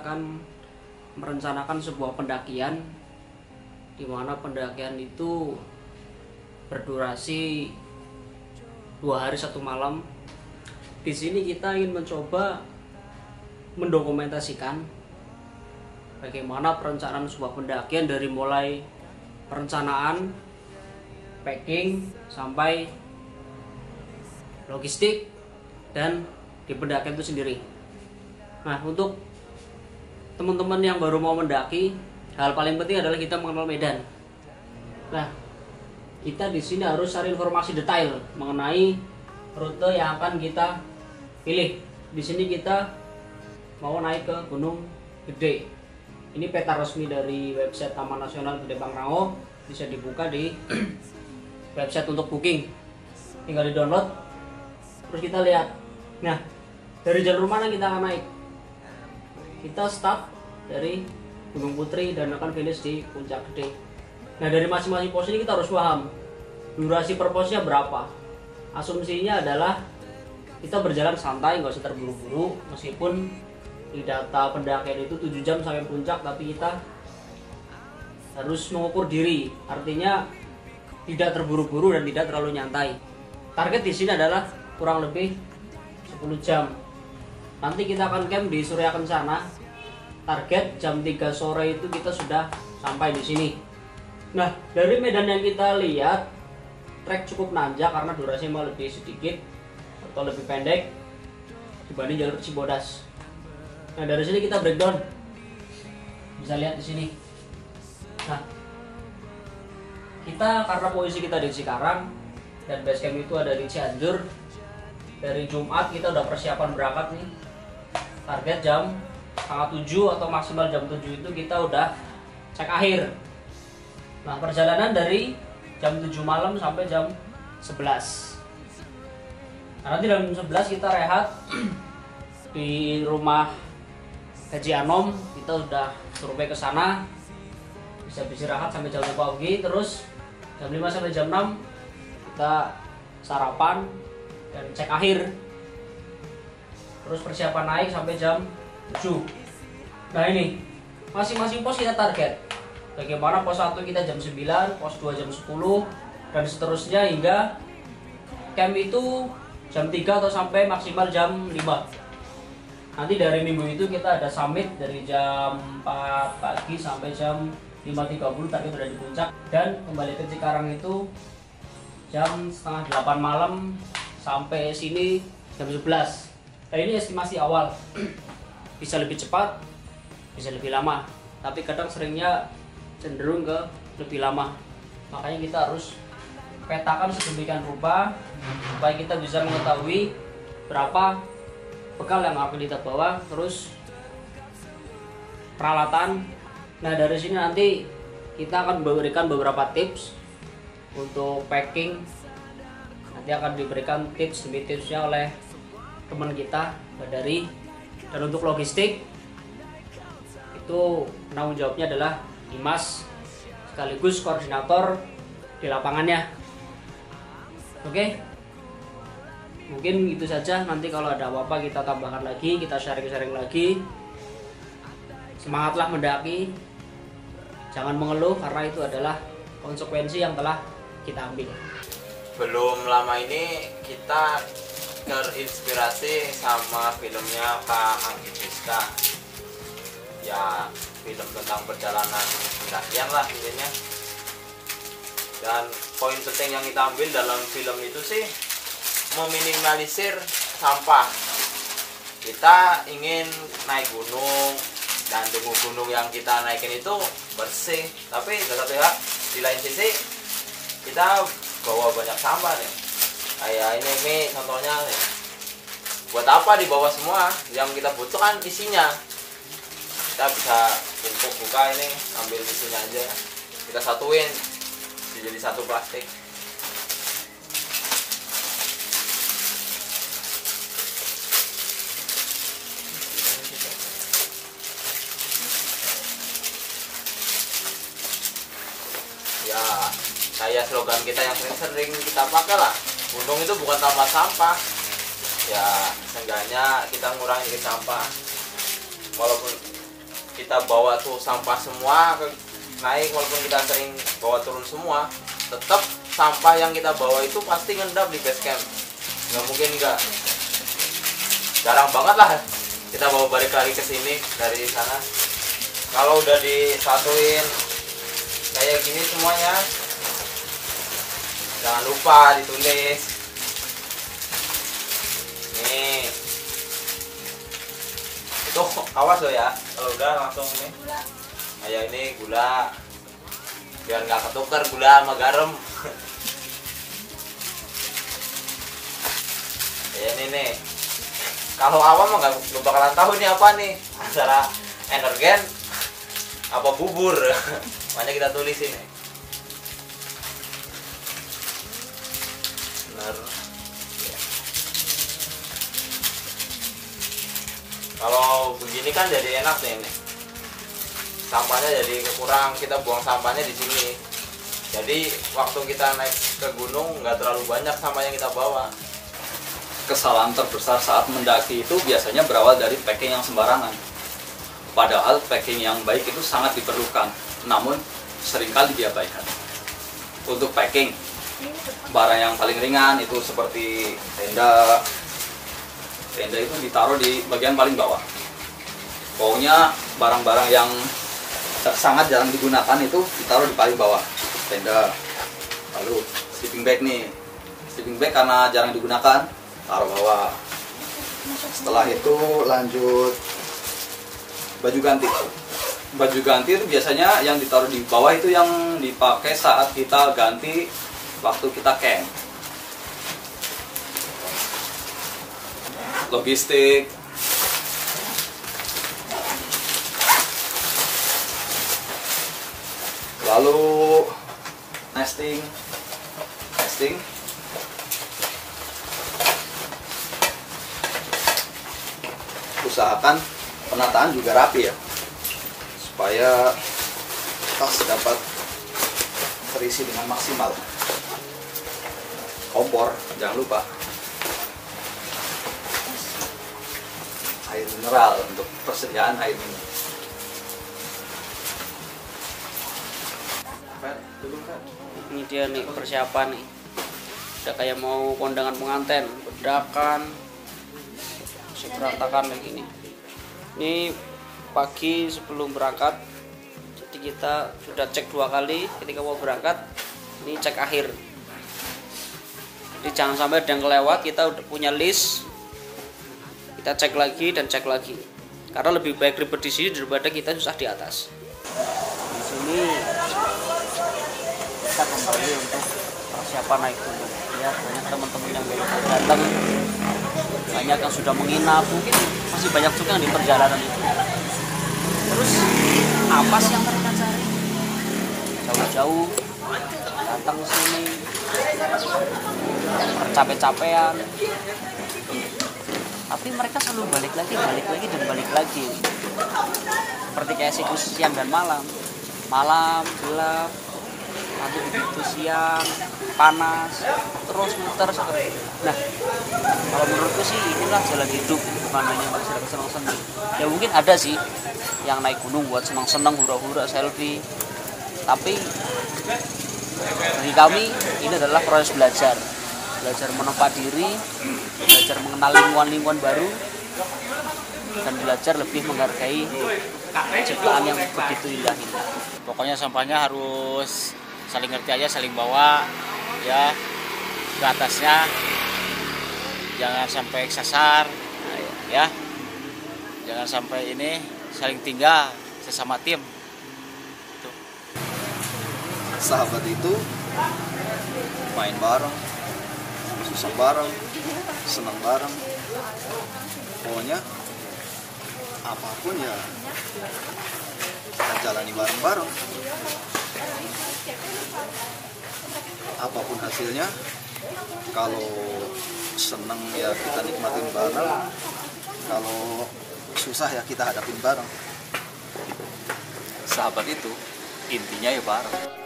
akan merencanakan sebuah pendakian, di mana pendakian itu berdurasi 2 hari 1 malam. Di sini kita ingin mencoba mendokumentasikan bagaimana perencanaan sebuah pendakian dari mulai perencanaan, packing, sampai logistik dan di pendakian itu sendiri. Nah, untuk teman-teman yang baru mau mendaki, hal paling penting adalah kita mengenal medan. Nah, kita di sini harus cari informasi detail mengenai rute yang akan kita pilih. Di sini kita mau naik ke Gunung Gede. Ini peta resmi dari website Taman Nasional Gede Pangrango, bisa dibuka di website untuk booking. Tinggal di-download, terus kita lihat. Nah, dari jalur mana kita akan naik? Kita start dari Gunung Putri dan akan finish di Puncak Gede. Nah, dari masing-masing pos ini kita harus paham durasi per posnya berapa. Asumsinya adalah kita berjalan santai, nggak usah terburu-buru, meskipun di data pendakian itu 7 jam sampai puncak, tapi kita harus mengukur diri, artinya tidak terburu-buru dan tidak terlalu nyantai. Target di sini adalah kurang lebih 10 jam. Nanti kita akan camp di Surya Kencana. Target jam 3 sore itu kita sudah sampai di sini. Nah, dari medan yang kita lihat, trek cukup nanjak karena durasinya lebih sedikit atau lebih pendek dibanding jalur Cibodas. Nah, dari sini kita breakdown, bisa lihat di sini. Nah, kita karena posisi kita di Cikarang dan base camp itu ada di Cianjur. Dari Jumat kita udah persiapan berangkat nih. Target jam 6:30 atau maksimal jam 7 itu kita udah cek akhir. Nah, perjalanan dari jam 7 malam sampai jam 11. Nah, nanti jam 11 kita rehat di rumah Haji Anom. Kita udah survei ke sana, bisa istirahat sampai jam 2 pagi. Terus jam 5 sampai jam 6 kita sarapan dan cek akhir. Terus persiapan naik sampai jam 7. Nah, ini masing-masing pos kita target. Bagaimana pos 1 kita jam 9, pos 2 jam 10, dan seterusnya hingga camp itu jam 3 atau sampai maksimal jam 5. Nanti dari minggu itu kita ada summit dari jam 4 pagi sampai jam 5.30, target udah di puncak. Dan kembali ke Cikarang itu jam setengah 8 malam sampai sini jam 11. Nah, ini estimasi awal. Bisa lebih cepat, bisa lebih lama, tapi kadang seringnya cenderung ke lebih lama. Makanya kita harus petakan sedemikian rupa supaya kita bisa mengetahui berapa bekal yang akan kita bawa, terus peralatan. Nah, dari sini nanti kita akan memberikan beberapa tips untuk packing. Nanti akan diberikan tips demi tipsnya oleh teman kita, Mbak Dari. Dan untuk logistik itu penanggung jawabnya adalah Dimas, sekaligus koordinator di lapangannya. Oke, mungkin itu saja. Nanti kalau ada apa-apa kita tambahkan lagi, kita sharing-sharing lagi. Semangatlah mendaki, jangan mengeluh karena itu adalah konsekuensi yang telah kita ambil. Belum lama ini kita terinspirasi sama filmnya Kak Anggi Rizka. Ya, film tentang perjalanan pendakian lah intinya. Dan poin penting yang kita ambil dalam film itu sih meminimalisir sampah. Kita ingin naik gunung dan gunung yang kita naikin itu bersih, tapi di lain sisi kita bawa banyak sampah nih. Kayak ini nih contohnya nih. Buat apa dibawa semua? Yang kita butuhkan isinya. Kita bisa buka ini, ambil isinya aja. Kita satuin jadi satu plastik. Ya, kayak slogan kita yang sering kita pakai lah. Gunung itu bukan tempat sampah. Ya, seenggaknya kita ngurangi sampah. Walaupun kita bawa tuh sampah semua naik, walaupun kita sering bawa turun semua, tetap sampah yang kita bawa itu pasti ngendap di base camp. Nggak mungkin nggak. Jarang banget lah kita bawa balik lagi ke sini dari sana. Kalau udah disatuin kayak gini semuanya, jangan lupa ditulis. Nih, itu awas loh ya, kalau udah langsung nih. Kayak ini gula, biar nggak ketukar gula sama garam. Kayak ini nih, kalau awam mah nggak bakalan tahu ini apa nih, antara energen apa bubur. Makanya kita tulis ini. Benar. Kalau begini kan jadi enak nih ini. Sampahnya jadi kurang, kita buang sampahnya di sini. Jadi waktu kita naik ke gunung nggak terlalu banyak sampah yang kita bawa. Kesalahan terbesar saat mendaki itu biasanya berawal dari packing yang sembarangan. Padahal packing yang baik itu sangat diperlukan, namun seringkali diabaikan. Untuk packing, barang yang paling ringan itu seperti tenda. Tenda itu ditaruh di bagian paling bawah. Pokoknya barang-barang yang sangat jarang digunakan itu ditaruh di paling bawah. Tenda. Lalu sleeping bag nih. Sleeping bag karena jarang digunakan, taruh bawah. Setelah itu lanjut baju ganti. Baju ganti itu biasanya yang ditaruh di bawah itu yang dipakai saat kita ganti waktu kita camp. Logistik. Lalu nesting. Usahakan penataan juga rapi ya, supaya tas dapat terisi dengan maksimal. Kompor jangan lupa, air mineral untuk persediaan air minum. Ini dia nih persiapan nih, udah kayak mau kondangan pengantin, bedakan berantakan kayak gini. Ini pagi sebelum berangkat, jadi kita sudah cek 2 kali ketika mau berangkat. Ini cek akhir, jadi jangan sampai ada yang kelewat. Kita udah punya list, kita cek lagi dan cek lagi, karena lebih baik ribet di sini daripada kita susah di atas. Di sini kita kembali untuk persiapan naik gunung ya. Banyak teman-teman yang baru datang, banyak yang sudah menginap, mungkin masih banyak juga yang di perjalanan itu. Terus apa sih yang mereka cari? Jauh-jauh datang ke sini, bercapek-capean, tapi mereka selalu balik lagi dan balik lagi. Seperti kayak siklus siang dan malam, gelap, nanti begitu siang panas, terus muter seperti itu. Nah, kalau menurutku sih inilah jalan hidup, bukan hanya untuk senang-senang. Ya mungkin ada sih yang naik gunung buat senang-senang, hura-hura, selfie, tapi bagi kami ini adalah proses belajar menempa diri, belajar mengenal lingkungan baru, dan belajar lebih menghargai ciptaan yang begitu indah ini. Pokoknya sampahnya harus saling ngerti aja, saling bawa ya, ke atasnya jangan sampai kesasar ya, jangan sampai ini saling tinggal sesama tim. Tuh. Sahabat itu main bareng, susah bareng, senang bareng, pokoknya apapun ya kita jalani bareng-bareng. Apapun hasilnya, kalau seneng ya kita nikmatin bareng, kalau susah ya kita hadapin bareng. Sahabat itu intinya ya bareng.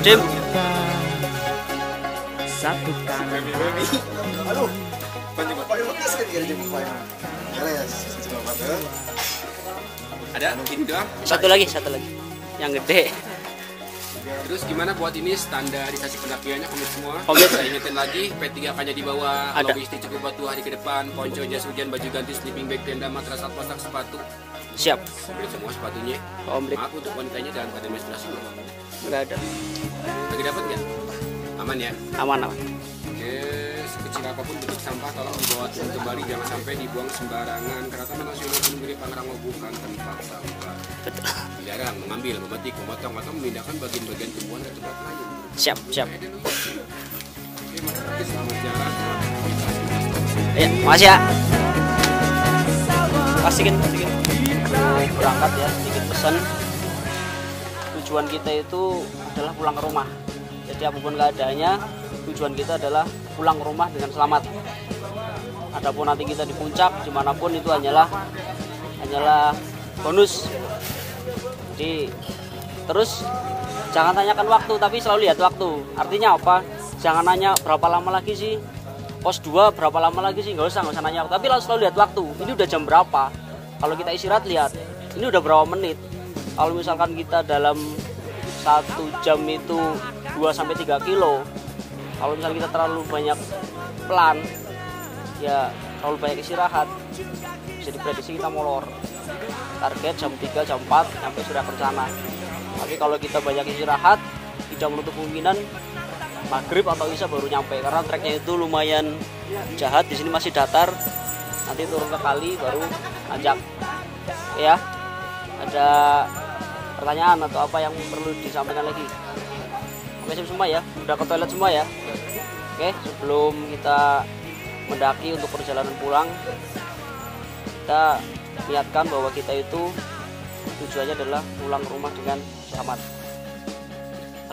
Dim. Aduh, banyak banget sekali ada jemput Pak. Ada ini doang. Satu lagi. Yang gede. Terus gimana buat ini standarisasi pendakiannya komplit semua? Komplit. Saya ingetin lagi, P3K-nya dibawa, Ada. logistik cukup buat 2 hari ke depan, ponco, jas hujan, baju ganti, sleeping bag, tenda, matras, pasang sepatu. Siap. Komplit semua sepatunya. Komplit. Maaf untuk wanitanya jangan pada menstruasi loh. Enggak ada. Lagi dapat nggak? Aman ya? Aman. Oke, sekecil apapun bentuk sampah tolong dibawa turun kembali, jangan sampai dibuang sembarangan. Karena Taman Nasional Gunung Gede Pangrango bukan tempat sampah. Betul. Dilarang mengambil, memetik, memotong atau memindahkan bagian-bagian tumbuhan ke tempat lain. Siap. Oke, Mas Raffi, selamat jalan, selamat aktivitas. Ya, makasih ya. Pasikin. Berangkat ya, sedikit pesan. Tujuan kita itu adalah pulang ke rumah. Jadi apapun keadaannya, tujuan kita adalah pulang ke rumah dengan selamat. Adapun nanti kita di puncak, dimanapun itu hanyalah bonus. Jadi terus jangan tanyakan waktu, tapi selalu lihat waktu. Artinya apa? Jangan nanya berapa lama lagi sih, pos 2 berapa lama lagi sih, nggak usah nanya waktu. Tapi selalu lihat waktu. Ini udah jam berapa? Kalau kita istirahat lihat, ini udah berapa menit. Kalau misalkan kita dalam 1 jam itu 2-3 kilo, kalau misalnya kita terlalu banyak pelan, ya terlalu banyak istirahat, bisa diprediksi kita molor. Target jam 3, jam 4 sampai sudah rencana. Tapi kalau kita banyak istirahat, tidak menutup kemungkinan maghrib atau isya baru nyampe, karena treknya itu lumayan jahat. Di sini masih datar, nanti turun ke kali baru nanjak. Ya, ada pertanyaan atau apa yang perlu disampaikan lagi? Oke, siap semua ya, udah ke toilet semua ya. Oke, sebelum kita mendaki untuk perjalanan pulang, kita niatkan bahwa kita itu tujuannya adalah pulang ke rumah dengan selamat.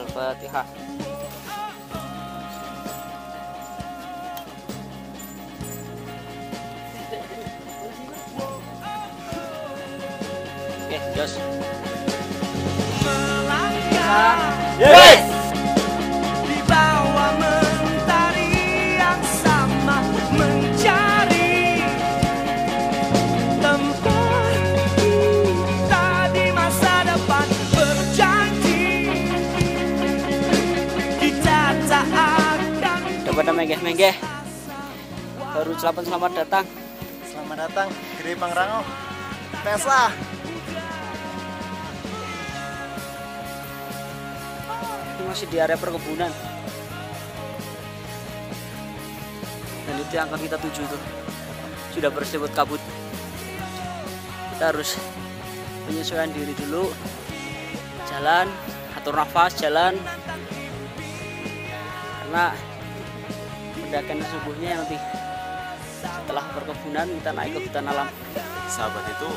Al-Fatihah. Oke, jos. Yes. Di bawah mentari yang sama, mencari tempat kita di masa depan. Berjanji kita tak akan. Udah pada menggeh-menggeh. Baru ucapan selamat datang. Selamat datang Gede Pangrango. Tesla. Ini masih di area perkebunan. Dan itu yang akan kita tuju tuh. Sudah berselimut kabut. Kita harus menyesuaikan diri dulu. Jalan, atur nafas, jalan. Karena pendakian sesungguhnya nanti setelah perkebunan kita naik ke hutan alam. Sahabat itu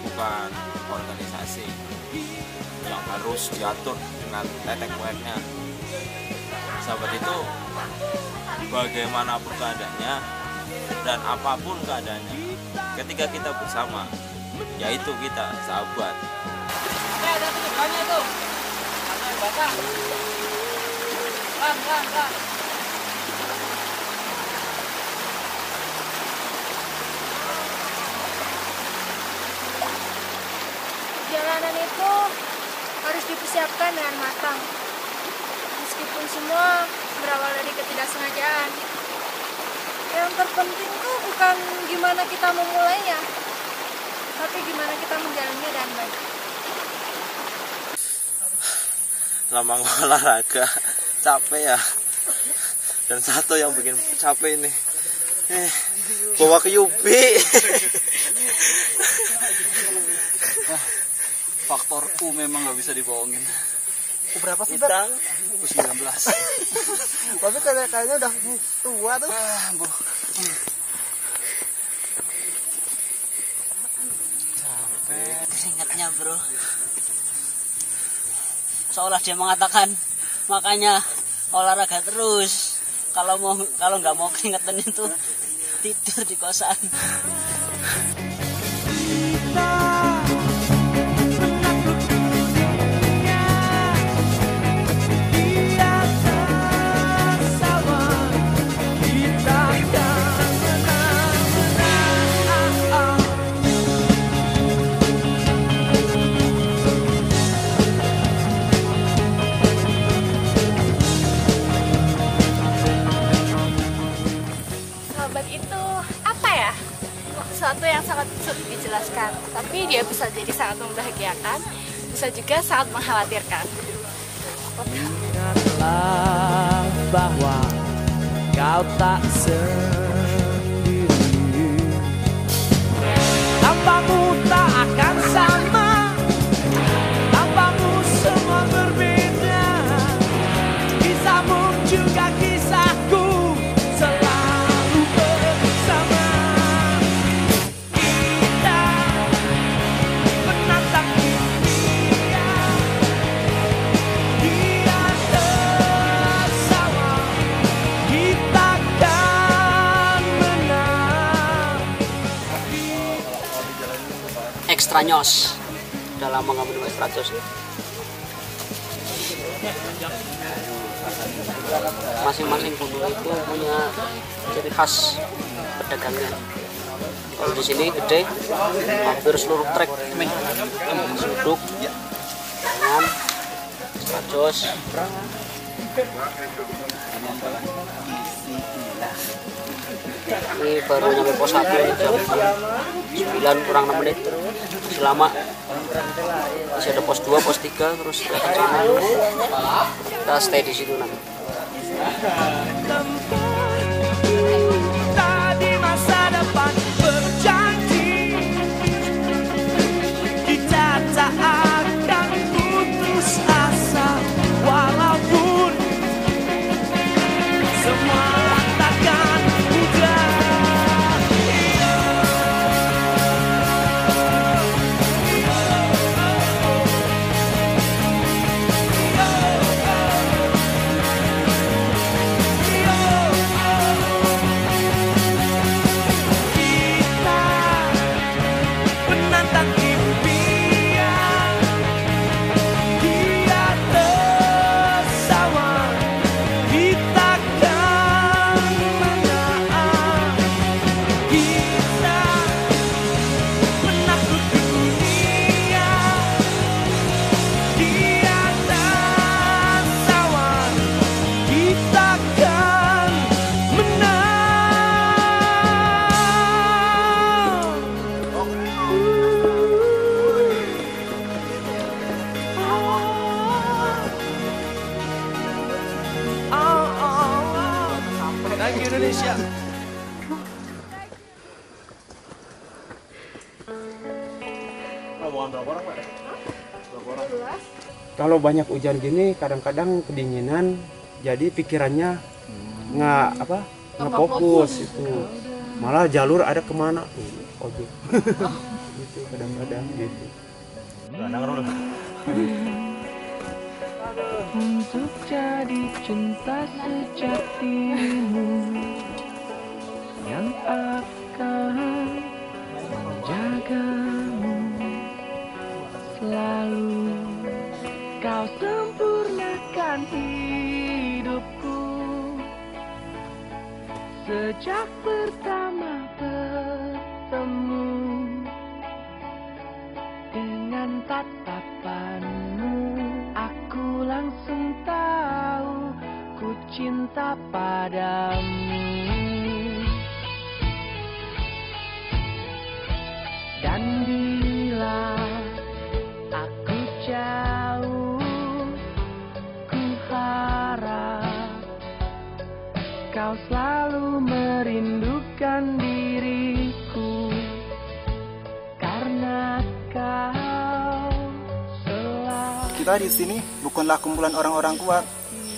bukan organisasi yang harus diatur dengan tetek moyangnya. Sahabat itu bagaimanapun keadaannya dan apapun keadaannya, ketika kita bersama, yaitu kita sahabat. Ada tujuannya tuh. Basah. Lan. Perjalanan itu harus dipersiapkan dengan matang. Meskipun semua berawal dari ketidaksengajaan. Yang terpenting tuh bukan gimana kita memulainya, tapi gimana kita menjalannya dengan baik. Lama olahraga, capek ya. Dan satu yang bikin capek ini, bawa ke Yubi. Faktor U memang nggak bisa dibohongin. Berapa sih, Bang? U19. Tapi kayaknya udah tua tuh. Keringatnya bro. Seolah dia mengatakan makanya olahraga terus. Kalau nggak mau keringetan itu tidur di kosan. Di sangat sulit dijelaskan, tapi dia bisa jadi sangat membahagiakan, bisa juga sangat mengkhawatirkan. Ingatlah bahwa kau tak sendiri. Tanpamu tak akan sama, tanpamu semua berbeda. Kisahmu juga kisahku, selalu bersama. Kita menatap dunia di atas sawah, kita akan menang. Extra nyos. Dalam mengambil extra nyos. Masing-masing gunung itu punya ciri khas pedagangnya. Kalau di sini gede, hampir seluruh trek, suduk, dengan extra jos. Ini baru nyampe pos 1 ini jam 9 kurang 6 menit. Masih lama. Masih ada pos 2, pos 3, terus ke sana. Kita stay di situ nanti. Kita di masa depan berjanji, kita tak akan putus asa, walaupun semua takkan mudah. Menantang impian di atas sawah, kita akan menang. Kita menakut dunia di atas sawah, kita akan menang. Lagi Indonesia. Kalau banyak hujan gini kadang-kadang kedinginan, jadi pikirannya nggak fokus itu, malah jalur ada kemana ojek gitu kadang-kadang gitu. Untuk jadi cinta sejatimu yang akan menjagamu selalu, kau sempurnakan hidupku sejak pertama bertemu. Dengan tatapanmu aku langsung tahu ku cinta padamu. Dan bila aku jauh, ku harap kau selalu merindukan diriku, karena kau selalu. Kita di sini bukanlah kumpulan orang-orang kuat,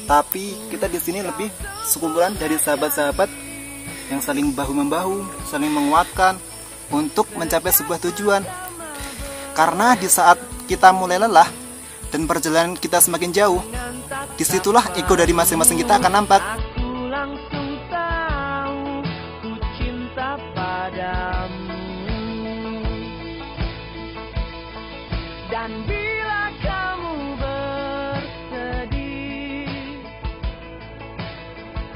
tapi kita di sini lebih sekumpulan dari sahabat-sahabat yang saling bahu-membahu, saling menguatkan untuk mencapai sebuah tujuan. Karena di saat kita mulai lelah dan perjalanan kita semakin jauh, disitulah ego dari masing-masing kita akan nampak. Aku langsung tahu ku cinta padamu. Dan bila kamu bersedih,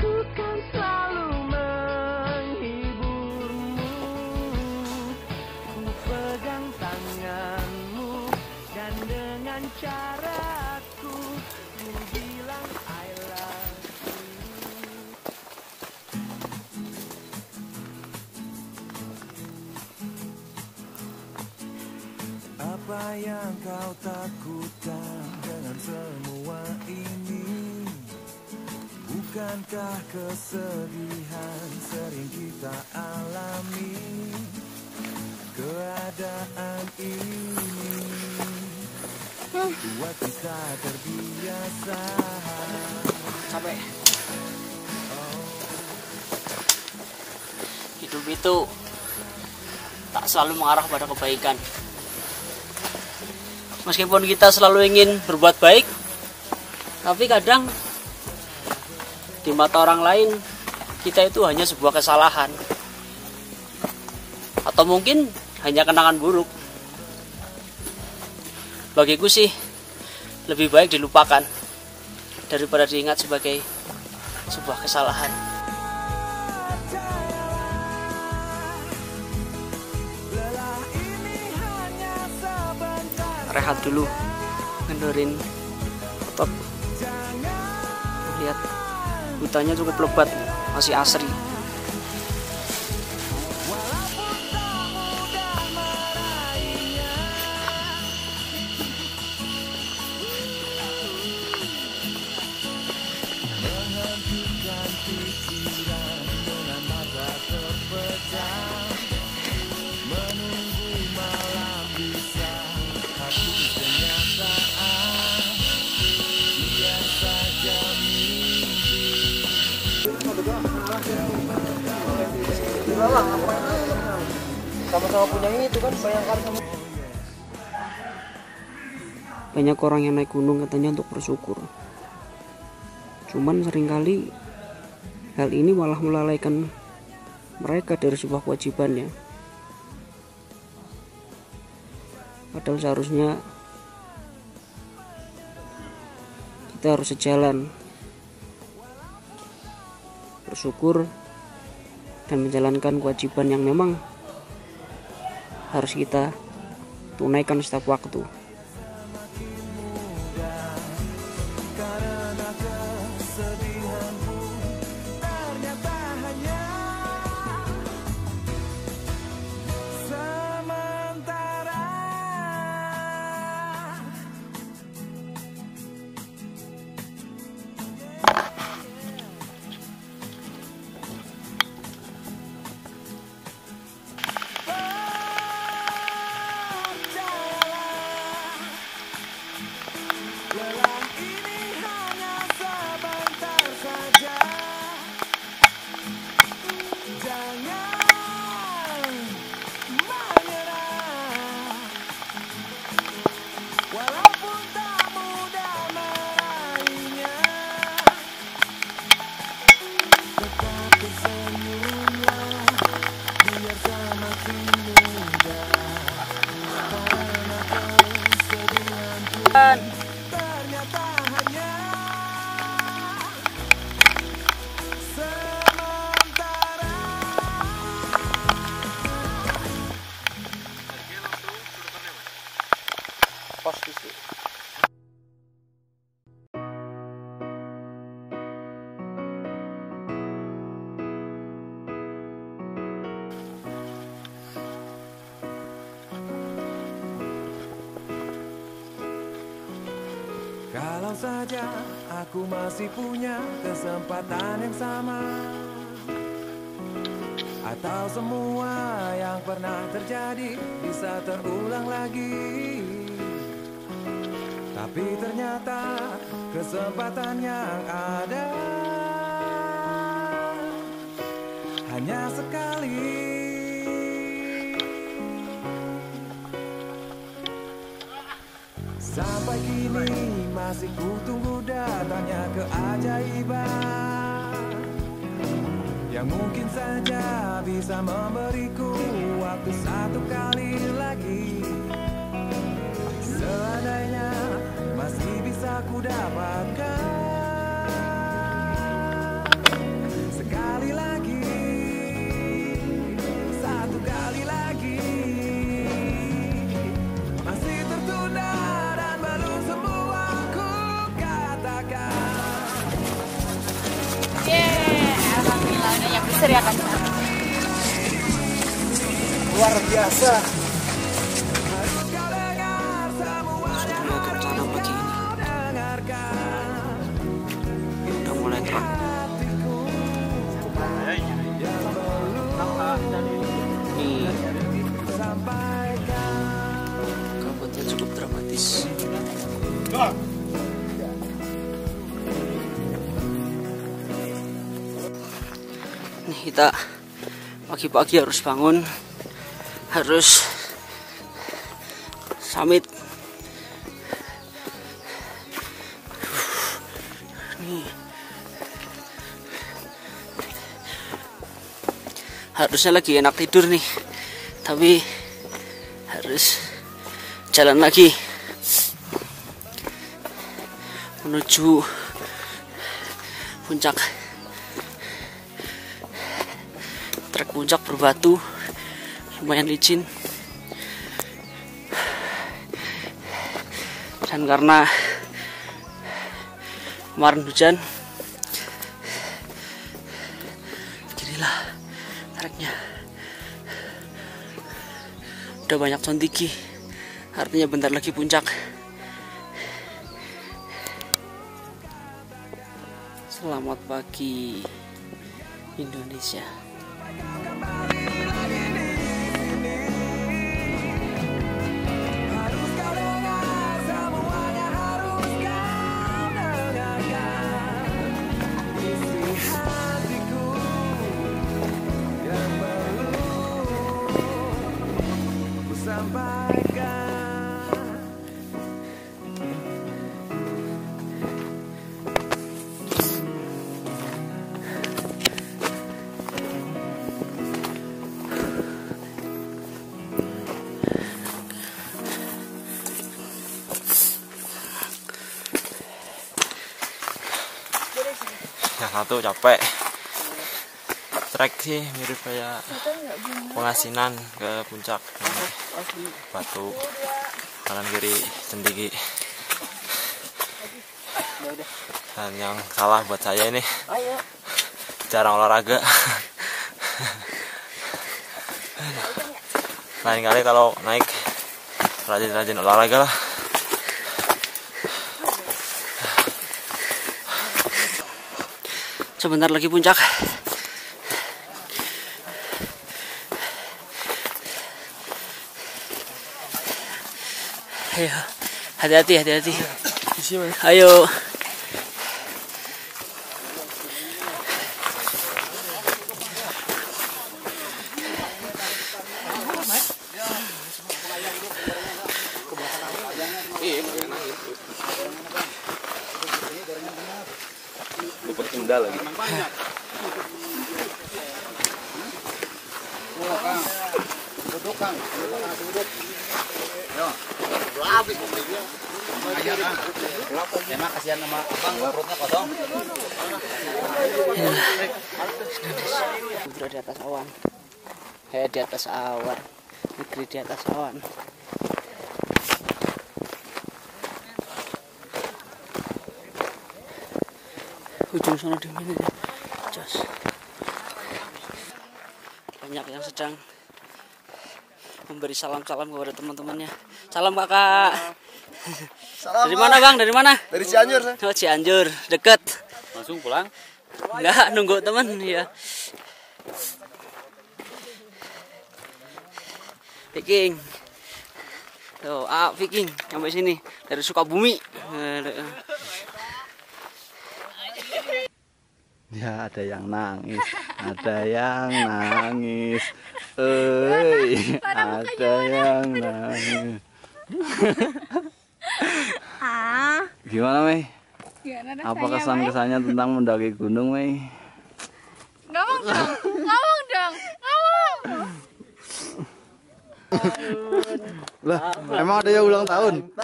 ku kan selalu menghiburmu. Ku pegang tanganmu dan dengan caraku ku bilang I love you. Apa yang kau takutkan dengan semua ini? Bukankah kesedihan sering kita alami? Keadaan ini buat kita terbiasa. Capek. Hidup itu tak selalu mengarah pada kebaikan. Meskipun kita selalu ingin berbuat baik, tapi kadang di mata orang lain kita itu hanya sebuah kesalahan, atau mungkin hanya kenangan buruk. Bagiku sih lebih baik dilupakan daripada diingat sebagai sebuah kesalahan. Rehat dulu, ngendorin otot. Lihat hutannya cukup lebat, masih asri. Sama-sama punya itu kan, bayangkan sama. Banyak orang yang naik gunung katanya untuk bersyukur. Cuman seringkali hal ini malah melalaikan mereka dari sebuah kewajibannya. Padahal seharusnya kita harus sejalan, bersyukur dan menjalankan kewajiban yang memang harus kita tunaikan setiap waktu. Kalau saja aku masih punya kesempatan yang sama, atau semua yang pernah terjadi bisa terulang lagi. Tapi ternyata kesempatan yang ada hanya sekali. Sampai kini masih ku tunggu datangnya keajaiban yang mungkin saja bisa memberiku waktu satu kali lagi. Seandainya masih bisa ku dapatkan sekali lagi, satu kali lagi, masih tertunda. Alhamdulillah yang besar ya kan. Luar biasa. Nih kita pagi-pagi harus bangun, harus summit. Nih. Harusnya lagi enak tidur nih, tapi harus jalan lagi menuju puncak. Trek puncak berbatu, lumayan licin, dan karena kemarin hujan, beginilah treknya. Udah banyak contiki, artinya bentar lagi puncak. Selamat pagi Indonesia. Yang satu capek, trek sih mirip kayak pengasinan ke puncak, batu kanan kiri sendiri. Dan yang salah buat saya ini jarang olahraga. Lain kali kalau naik rajin-rajin olahraga lah. Sebentar lagi puncak. Ayo, hati-hati, hati-hati. Ayo. Indah lagi. Emang kasihan sama abang, perutnya kosong. Berada di atas awan. Di atas awan. Negeri di atas awan. Ujung sana di mana ya? Jos. Banyak yang sedang memberi salam-salam kepada teman-temannya. Salam kakak. Salam, dari mana bang? Dari mana? Dari Cianjur. Oh Cianjur, deket. Langsung pulang? Enggak, nunggu teman ya. Viking. Tuh, Viking sampai sini dari Sukabumi. Ya, ada yang nangis, ada yang nangis, ada yang nangis. Gimana, Mei? Apa kesan-kesannya tentang mendaki gunung, Mei? Ngomong dong, ngomong dong, ngomong. Lah, emang ada yang ulang tahun?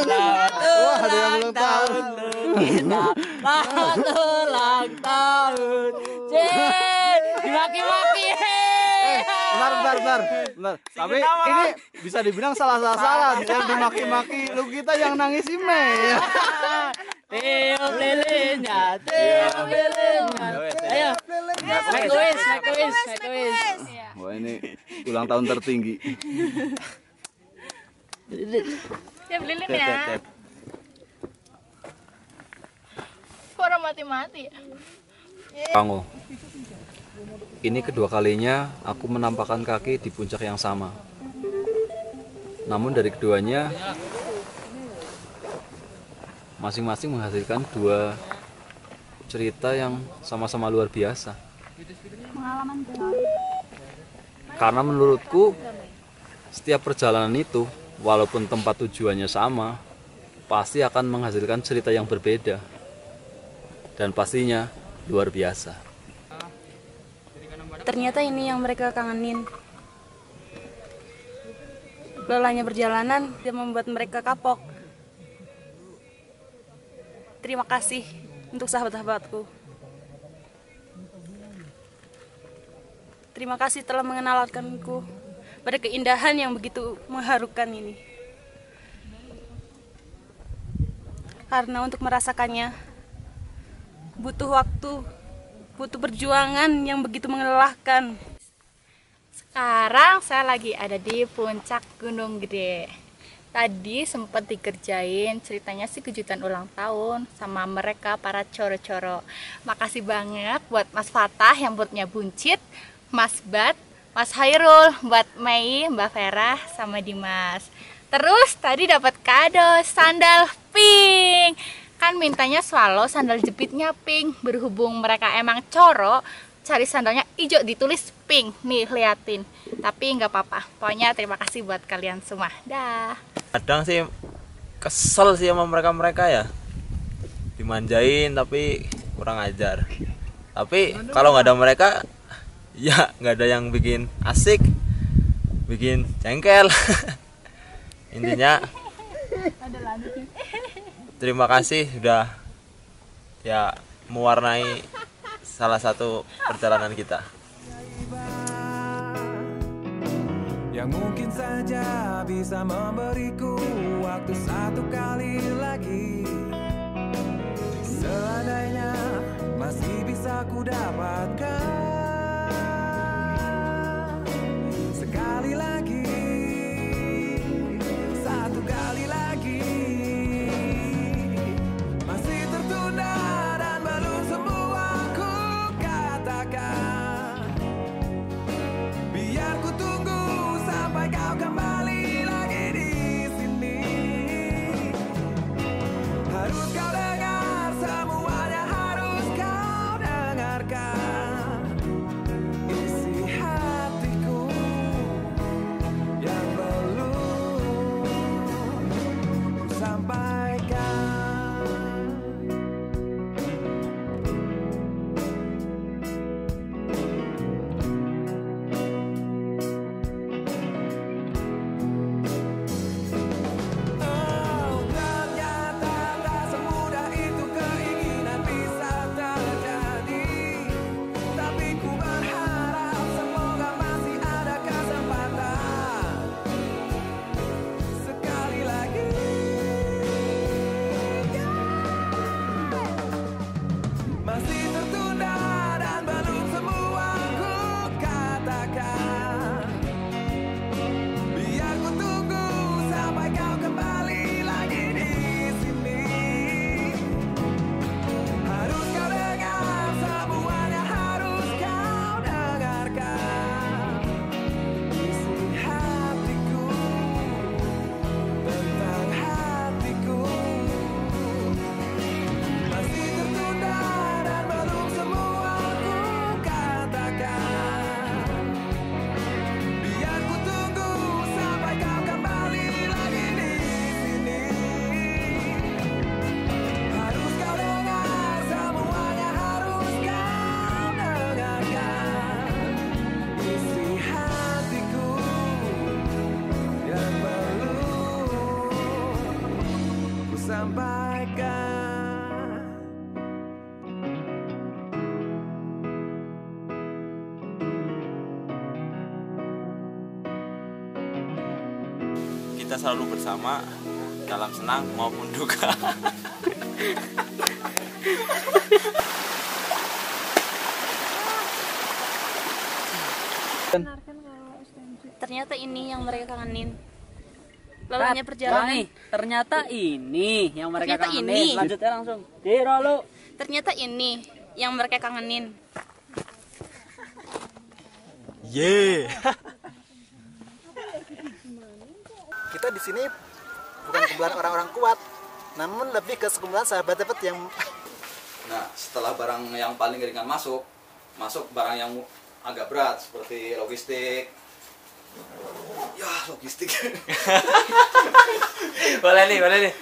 Wah, ada yang ulang tahun. Selamat ulang tahun. Dimaki-maki. Bentar. Tapi ini bisa dibilang salah. Yang dimaki-maki lu kita yang nangis si Mei. Tiup lilinnya, tiup lilinnya. Ayo, make a wish. Wah, ini ulang tahun tertinggi. Ya lilin ya. Orang mati-mati. Pango. Ini kedua kalinya aku menampakkan kaki di puncak yang sama. Namun dari keduanya masing-masing menghasilkan dua cerita yang sama-sama luar biasa. pengalaman Karena menurutku setiap perjalanan itu walaupun tempat tujuannya sama, pasti akan menghasilkan cerita yang berbeda dan pastinya luar biasa. Ternyata ini yang mereka kangenin. Lelahnya perjalanan tidak membuat mereka kapok. Terima kasih untuk sahabat-sahabatku. Terima kasih telah mengenalkanku pada keindahan yang begitu mengharukan ini. Karena untuk merasakannya butuh waktu, butuh perjuangan yang begitu melelahkan. Sekarang saya lagi ada di puncak Gunung Gede. Tadi sempat dikerjain ceritanya sih kejutan ulang tahun sama mereka para coro-coro. Makasih banget buat Mas Fatah yang buatnya buncit, Mas Bat, Mas Hairul, buat Mei, Mbak Vera, sama Dimas. Terus tadi dapat kado sandal pink. Kan mintanya swallow sandal jepitnya pink. Berhubung mereka emang coro, cari sandalnya hijau ditulis pink. Nih liatin. Tapi nggak apa-apa. Pokoknya terima kasih buat kalian semua. Dah. Kadang sih kesel sih sama mereka ya, dimanjain tapi kurang ajar. Tapi kalau nggak ada mereka, ya nggak ada yang bikin asik, bikin jengkel. Intinya terima kasih sudah ya mewarnai salah satu perjalanan kita. Yang mungkin saja bisa memberiku waktu satu kali lagi. Seandainya masih bisa ku dapatkan sekali lagi, satu kali lagi. Masih tertunda dan belum semua ku katakan. Biar ku tunggu sampai kau kembali lagi di sini. Harus kau dengar, semuanya harus kau dengarkan. Isi hatiku yang belum ku sampaikan. Oh, ternyata tak semudah itu keinginan bisa terjadi. Tapi ku berharap semoga masih ada kesempatan sekali lagi. Masih tertunda dan belum semua ku katakan. Biar ku tunggu sampai kau kembali lagi di sini. Harus kau dengar, semuanya harus kau dengarkan. Isi hatiku tentang hatiku. Masih tertunda dan belum semua ku katakan. Biar ku tunggu sampai kau kembali lagi di sini. Harus kau dengar, semuanya harus kau dengarkan. Isi hatiku yang belum ku sampaikan. Kita selalu bersama dalam senang maupun duka. Ternyata ini yang mereka kangenin. Lelahnya perjalanan. Ternyata ini yang mereka Ternyata kangenin. ini. Lanjutnya langsung. Diro lu. Ternyata ini yang mereka kangenin. Ye. Kita di sini bukan kumpulan orang-orang kuat, namun lebih ke sekumpulan sahabat-sahabat yang Nah, setelah barang yang paling ringan masuk, masuk barang yang agak berat seperti logistik. Ya, logistik. Boleh nih.